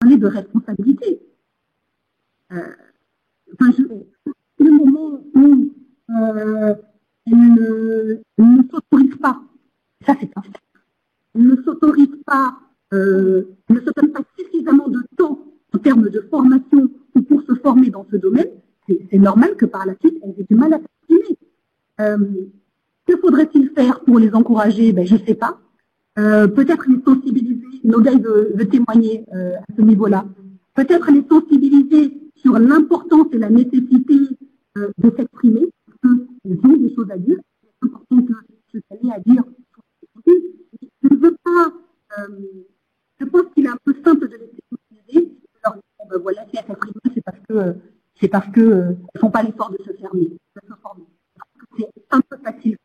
parler de responsabilité. Enfin, le moment où elle ne s'autorise pas, ça c'est un fait, elle ne s'autorise pas, ne se donne pas suffisamment de temps en termes de formation ou pour se former dans ce domaine, c'est normal que par la suite, elle ait du mal à s'exprimer. Que faudrait-il faire pour les encourager? Je ne sais pas. Peut-être les sensibiliser, Nogaï veut témoigner à ce niveau-là. Peut-être les sensibiliser sur l'importance et la nécessité de s'exprimer, parce qu'ils ont des choses à dire. C'est important que ce qu'elle ait à dire. Je ne veux pas, je pense qu'il est un peu simple de les sensibiliser, de leur dire, voilà, si elles s'expriment, c'est parce que elles font pas l'effort de se former. C'est un peu facile.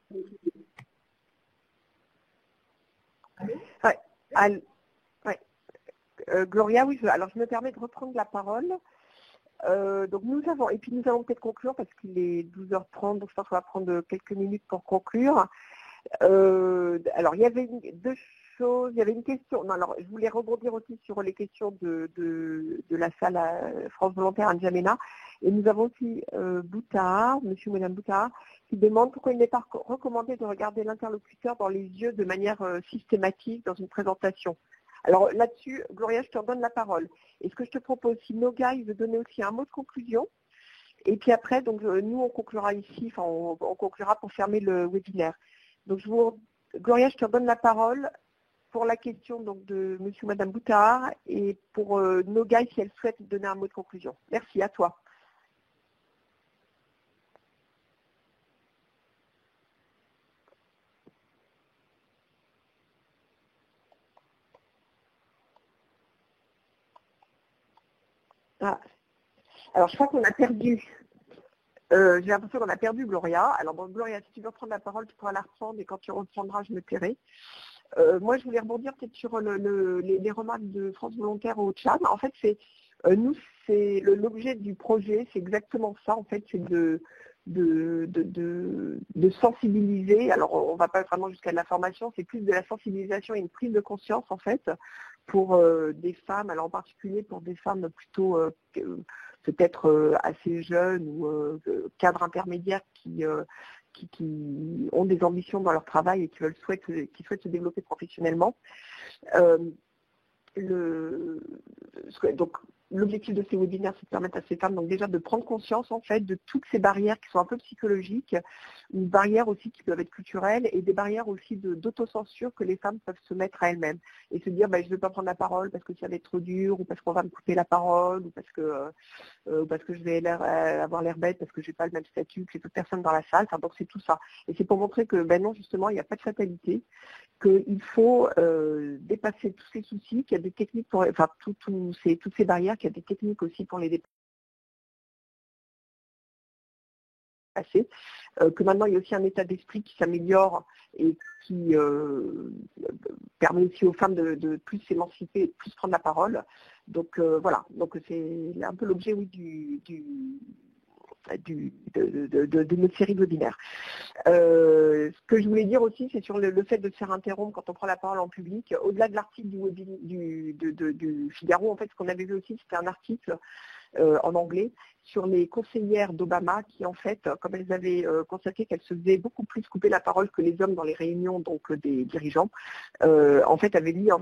Ouais. Gloria, oui, alors je me permets de reprendre la parole. Donc nous allons peut-être conclure parce qu'il est 12h30, donc je pense qu'on va prendre quelques minutes pour conclure. Alors il y avait deux choses, il y avait une question, non, alors je voulais rebondir aussi sur les questions de la salle à France Volontaire à N'Djamena, et nous avons aussi Boutard, monsieur ou madame Boutard, qui demande pourquoi il n'est pas recommandé de regarder l'interlocuteur dans les yeux de manière systématique dans une présentation. Alors là-dessus, Gloria, je te redonne la parole. Et ce que je te propose, si Nogaï veut donner aussi un mot de conclusion, et puis après, donc nous on conclura ici, enfin on conclura pour fermer le webinaire. Donc Gloria, je te redonne la parole pour la question donc, de monsieur ou madame Boutard et pour Nogaï si elle souhaite donner un mot de conclusion. Merci, à toi. Ah. Alors je crois qu'on a perdu. J'ai l'impression qu'on a perdu Gloria. Alors bon, Gloria, si tu veux reprendre la parole, tu pourras la reprendre et quand tu reprendras, je me tairai. Moi, je voulais rebondir peut-être sur les remarques de France Volontaire au Tchad. En fait, nous, c'est l'objet du projet, c'est exactement ça. En fait, c'est de sensibiliser. Alors, on ne va pas vraiment jusqu'à de la formation, c'est plus de la sensibilisation et une prise de conscience, en fait, pour des femmes, alors en particulier pour des femmes plutôt peut-être assez jeunes ou cadres intermédiaires qui ont des ambitions dans leur travail et qui souhaitent se développer professionnellement. Donc, l'objectif de ces webinaires, c'est de permettre à ces femmes donc déjà de prendre conscience en fait de toutes ces barrières qui sont un peu psychologiques, ou barrières aussi qui peuvent être culturelles, et des barrières aussi d'autocensure que les femmes peuvent se mettre à elles-mêmes. Et se dire, je ne veux pas prendre la parole parce que ça va être trop dur, ou parce qu'on va me couper la parole, ou parce que je vais avoir l'air bête, parce que je n'ai pas le même statut que les autres personnes dans la salle. Enfin, donc c'est tout ça. Et c'est pour montrer que non, justement, il n'y a pas de fatalité, qu'il faut dépasser tous ces soucis, qu'il y a des techniques pour, enfin toutes ces barrières, qu'il y a des techniques aussi pour les dépasser, que maintenant il y a aussi un état d'esprit qui s'améliore et qui permet aussi aux femmes de plus s'émanciper et de plus prendre la parole. Donc voilà, donc c'est un peu l'objet, oui, de notre série de webinaires. Ce que je voulais dire aussi, c'est sur le fait de se faire interrompre quand on prend la parole en public. Au-delà de l'article du Figaro, en fait, ce qu'on avait vu aussi, c'était un article en anglais sur les conseillères d'Obama qui, en fait, comme elles avaient constaté qu'elles se faisaient beaucoup plus couper la parole que les hommes dans les réunions donc des dirigeants, en fait, avaient mis en